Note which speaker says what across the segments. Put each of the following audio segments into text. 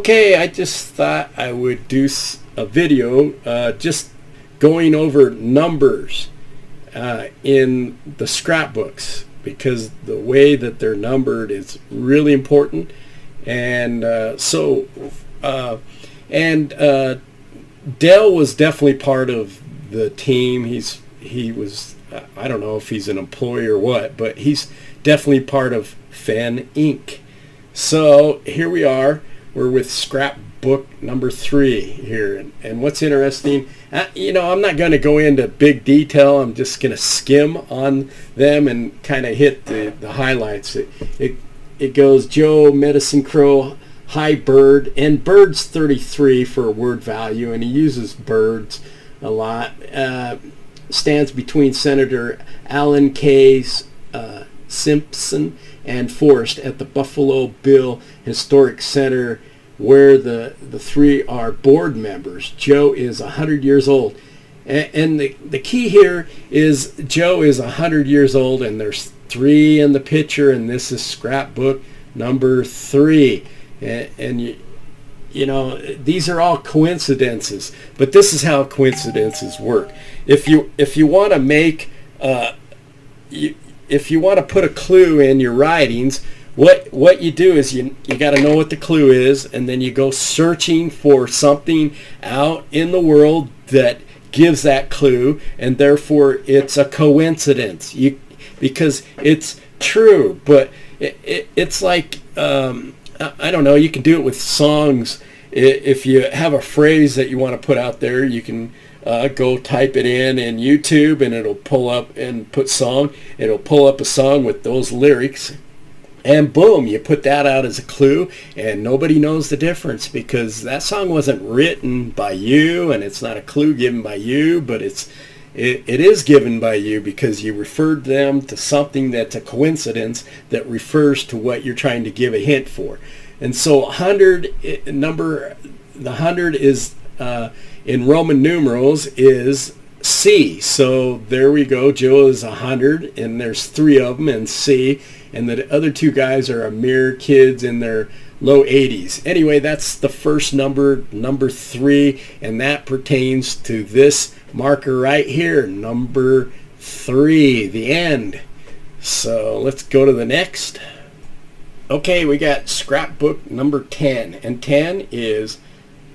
Speaker 1: Okay, I just thought I would do a video just going over numbers in the scrapbooks, because the way that they're numbered is really important. And Dale was definitely part of the team. He was, I don't know if he's an employee or what, but he's definitely part of Fenn Inc. So here we are. We're with scrapbook number 3 here. And what's interesting, I'm not going to go into big detail. I'm just going to skim on them and kind of hit the highlights. It goes Joe, Medicine Crow, Hi Bird, and Bird's 33 for a word value, and he uses birds a lot. Stands between Senator Alan K. Simpson and Forrest at the Buffalo Bill Historic Center, where the three are board members. Joe is 100 years old. And the key here is Joe is 100 years old, and there's 3 in the picture, and this is scrapbook number 3. And these are all coincidences, but this is how coincidences work. If you want to make if you want to put a clue in your writings, what you do is you got to know what the clue is, and then you go searching for something out in the world that gives that clue, and therefore it's a coincidence. Because it's true, but it's like I don't know. You can do it with songs. If you have a phrase that you want to put out there, you can go type it in YouTube, and it'll pull up and put song. It'll pull up a song with those lyrics, and boom, you put that out as a clue, and nobody knows the difference, because that song wasn't written by you, and it's not a clue given by you, but it is given by you because you referred them to something that's a coincidence that refers to what you're trying to give a hint for. And so 100 is in Roman numerals is C. So there we go. Joe is 100, and there's 3 of them in C, and the other 2 guys are mere kids in their low 80s. Anyway, that's the first number 3, and that pertains to this marker right here, number 3, the end. So let's go to the next. Okay, we got scrapbook number 10, and 10 is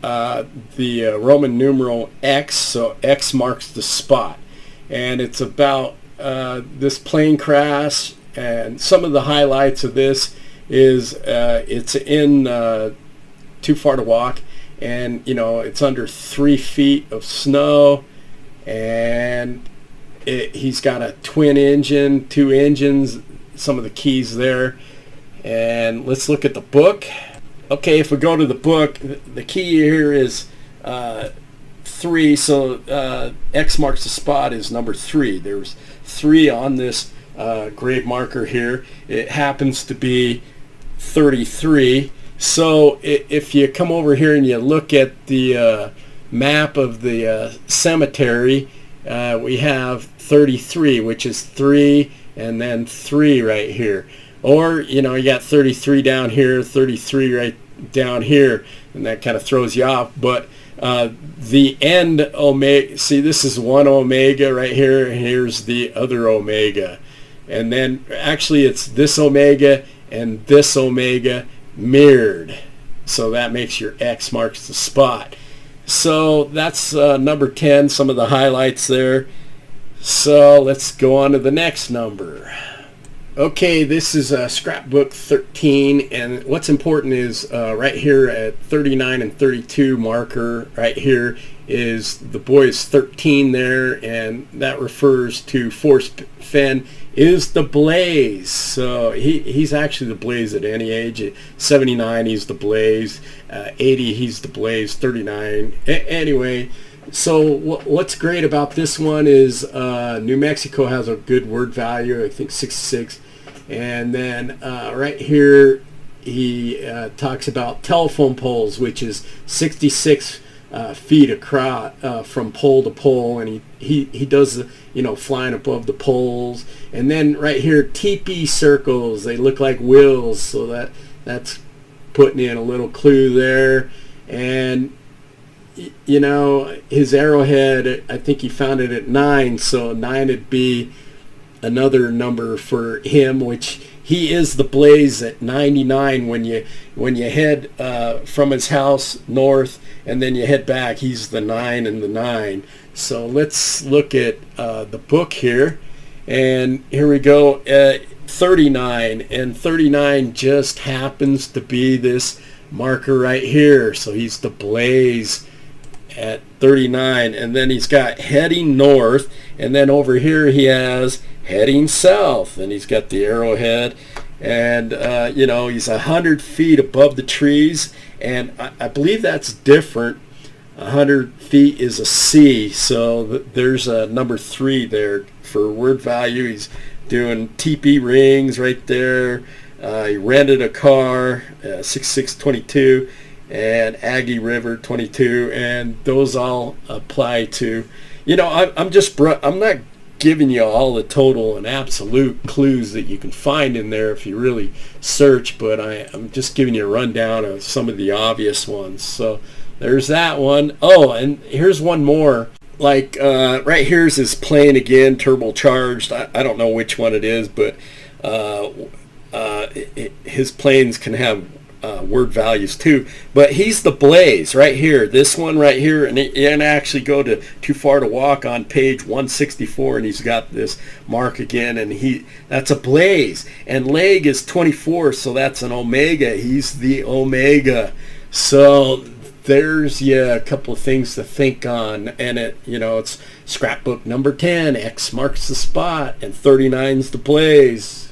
Speaker 1: the Roman numeral X, so X marks the spot, and it's about this plane crash. And some of the highlights of this is it's in Too Far to Walk, and it's under 3 feet of snow, and he's got a twin engine, 2 engines, some of the keys there. And let's look at the book. Okay, if we go to the book, the key here is 3, so X marks the spot is number 3. There's 3 on this grave marker here. It happens to be 33. So if you come over here and you look at the map of the cemetery, we have 33, which is 3 and then 3 right here. Or you got 33 down here, 33 right down here, and that kind of throws you off. But the end omega, see, this is 1 omega right here, and here's the other omega. And then actually it's this omega and this omega mirrored. So that makes your X marks the spot. So that's number 10, some of the highlights there. So let's go on to the next number. Okay, this is scrapbook 13, and what's important is right here at 39 and 32 marker right here is the boy is 13 there, and that refers to Forrest Fenn is the Blaze. So he's actually the Blaze at any age. At 79 he's the Blaze, 80 he's the Blaze, 39 anyway. So what's great about this one is New Mexico has a good word value, I think 66. And then right here he talks about telephone poles, which is 66 feet across from pole to pole, and he does flying above the poles. And then right here, teepee circles, they look like wheels, so that's putting in a little clue there. And you know, his arrowhead, I think he found it at 9, so 9 would be another number for him, which he is the blaze at 99 when you head from his house north and then you head back. He's the 9 and the 9. So let's look at the book here, and here we go. 39, and 39 just happens to be this marker right here. So he's the blaze at 39, and then he's got heading north, and then over here he has heading south, and he's got the arrowhead, and you know, he's 100 feet above the trees, and I believe that's different. 100 feet is a C, so there's a number 3 there for word value. He's doing TP rings right there. He rented a car, 6622, and Aggie River 22, and those all apply to, you know, I'm not giving you all the total and absolute clues that you can find in there if you really search, but I'm just giving you a rundown of some of the obvious ones. So there's that one. Oh, and here's one more. Like right here's his plane again, turbocharged. I don't know which one it is, but his planes can have word values too, but he's the blaze right here, this one right here, and it didn't actually go to too far to walk on page 164, and he's got this mark again, and that's a blaze, and leg is 24, so that's an omega. He's the omega. So there's a couple of things to think on, and it's scrapbook number 10, X marks the spot, and 39's the blaze.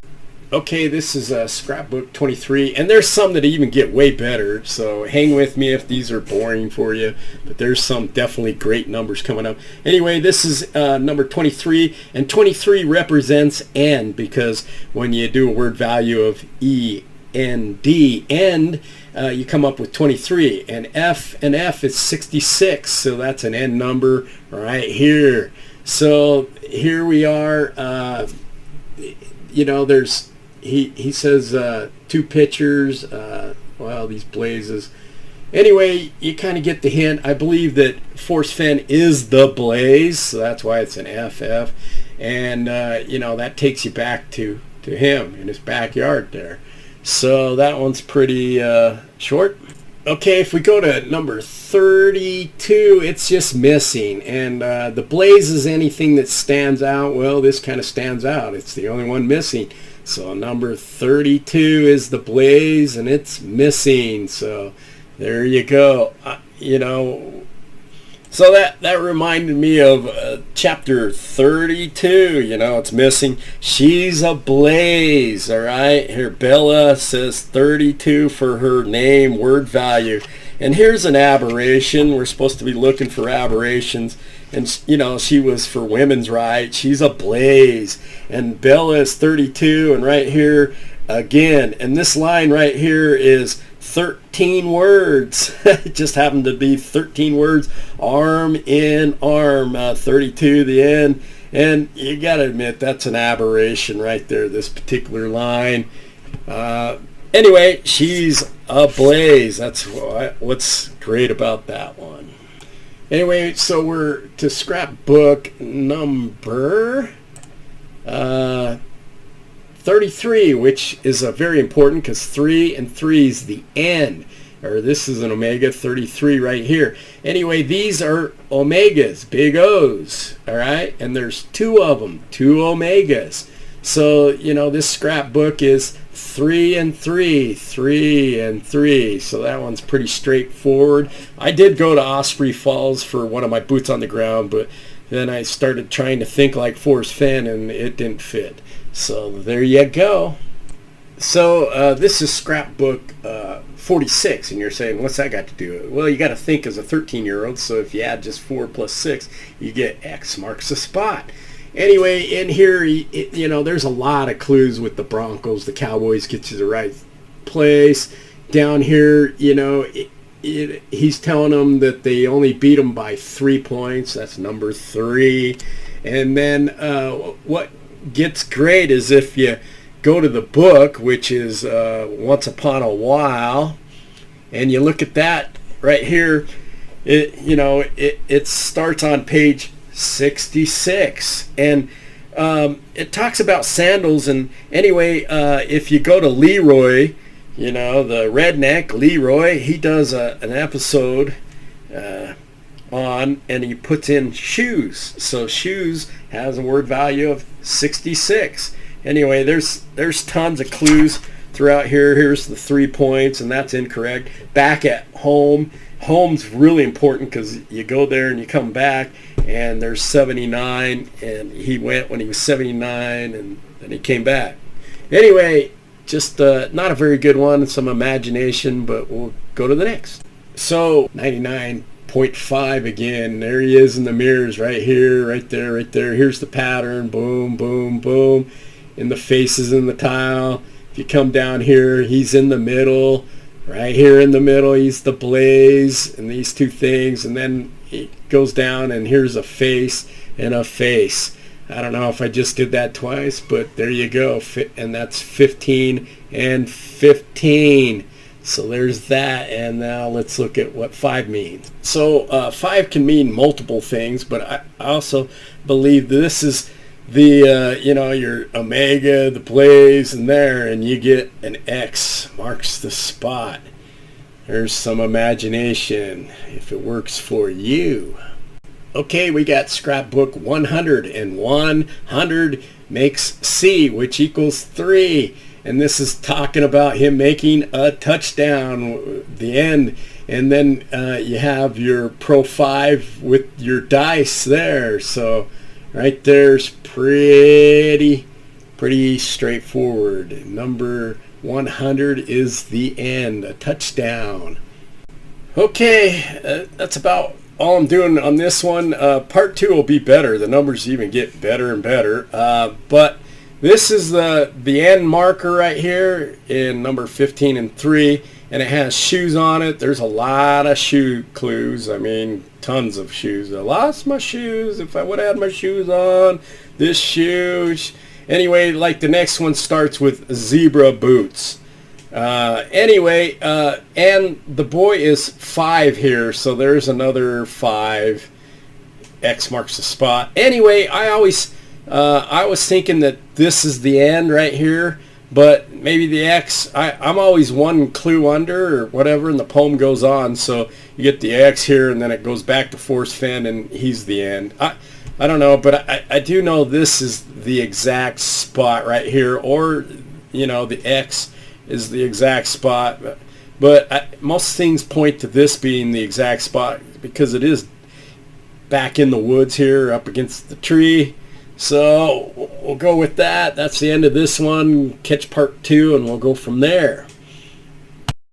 Speaker 1: Okay, this is scrapbook 23, and there's some that even get way better, so hang with me if these are boring for you, but there's some definitely great numbers coming up. Anyway, this is number 23, and 23 represents N, because when you do a word value of E-N-D, end, you come up with 23, and F is 66, so that's an N number right here. So here we are. There's he says 2 pictures. Well, these blazes. Anyway, you kind of get the hint. I believe that Forrest Fenn is the blaze, so that's why it's an FF, and that takes you back to him in his backyard there. So that one's pretty short. Okay, if we go to number 32, it's just missing. And the blaze is anything that stands out. Well, this kind of stands out. It's the only one missing. So number 32 is the blaze, and it's missing. So there you go. So that reminded me of chapter 32. It's missing. She's a blaze, all right? Here, Bella says 32 for her name, word value. And here's an aberration. We're supposed to be looking for aberrations. And, she was for women's rights. She's a blaze. And Bella is 32. And right here, again, and this line right here is 13 words. It just happened to be 13 words, arm in arm, 32 the end. And you got to admit, that's an aberration right there, this particular line. Anyway, she's a blaze. That's what's great about that one. Anyway, so we're to scrapbook number 33, which is very important because 3 and 3 is the N, or this is an omega, 33 right here. Anyway, these are omegas, big O's, all right? And there's 2 of them, 2 omegas. So, this scrapbook is 3 and 3, 3 and 3. So that one's pretty straightforward. I did go to Osprey Falls for one of my boots on the ground, but then I started trying to think like Forrest Fenn, and it didn't fit. So there you go. So this is scrapbook 46, and you're saying, what's that got to do with it? Well, you got to think as a 13-year-old, so if you add just 4 plus 6, you get X marks the spot. Anyway, in here, there's a lot of clues with the Broncos. The Cowboys get you the right place. Down here, he's telling them that they only beat them by 3 points. That's number 3. And then what gets great is if you go to the book, which is Once Upon a While, And you look at that right here, it starts on page 66, and it talks about sandals. And anyway, if you go to Leroy, the redneck Leroy, he does an episode and he puts in shoes. So shoes has a word value of 66. Anyway, there's tons of clues throughout here. Here's the 3 points, and that's incorrect. Back at home. Home's really important because you go there and you come back, and there's 79, and he went when he was 79, and then he came back. Anyway, just not a very good one, some imagination, but we'll go to the next. So 99.5 again. There he is in the mirrors right here, right there, right there. Here's the pattern. Boom, boom, boom. In the faces in the tile. If you come down here, he's in the middle. Right here in the middle, he's the blaze and these two things, and then it goes down and here's a face and a face. I don't know if I just did that twice, but there you go. And that's 15 and 15. So there's that, and now let's look at what 5 means. So 5 can mean multiple things, but I also believe this is the your omega, the blaze, and there, and you get an X marks the spot. There's some imagination if it works for you. Okay, we got scrapbook 100, and 100 makes C, which equals 3, and this is talking about him making a touchdown, the end. And then you have your Pro 5 with your dice there, so right there's pretty straightforward. Number 100 is the end, a touchdown. Okay, that's about all I'm doing on this one. Part 2 will be better. The numbers even get better and better. But this is the end marker right here in number 15 and 3, and it has shoes on it. There's a lot of shoe clues. I mean, tons of shoes. I lost my shoes. If I would have had my shoes on, this shoe. Anyway, like the next one starts with zebra boots. Anyway, and the boy is 5 here, so there's another 5. X marks the spot. Anyway, I was thinking that this is the end right here, but maybe the X, I'm always one clue under or whatever, and the poem goes on, so you get the X here, and then it goes back to Forrest Fenn, and he's the end. I don't know, but I do know this is the exact spot right here, or, the X is the exact spot, but most things point to this being the exact spot, because it is back in the woods here, up against the tree. So we'll go with that. That's the end of this one. Catch part 2, and we'll go from there.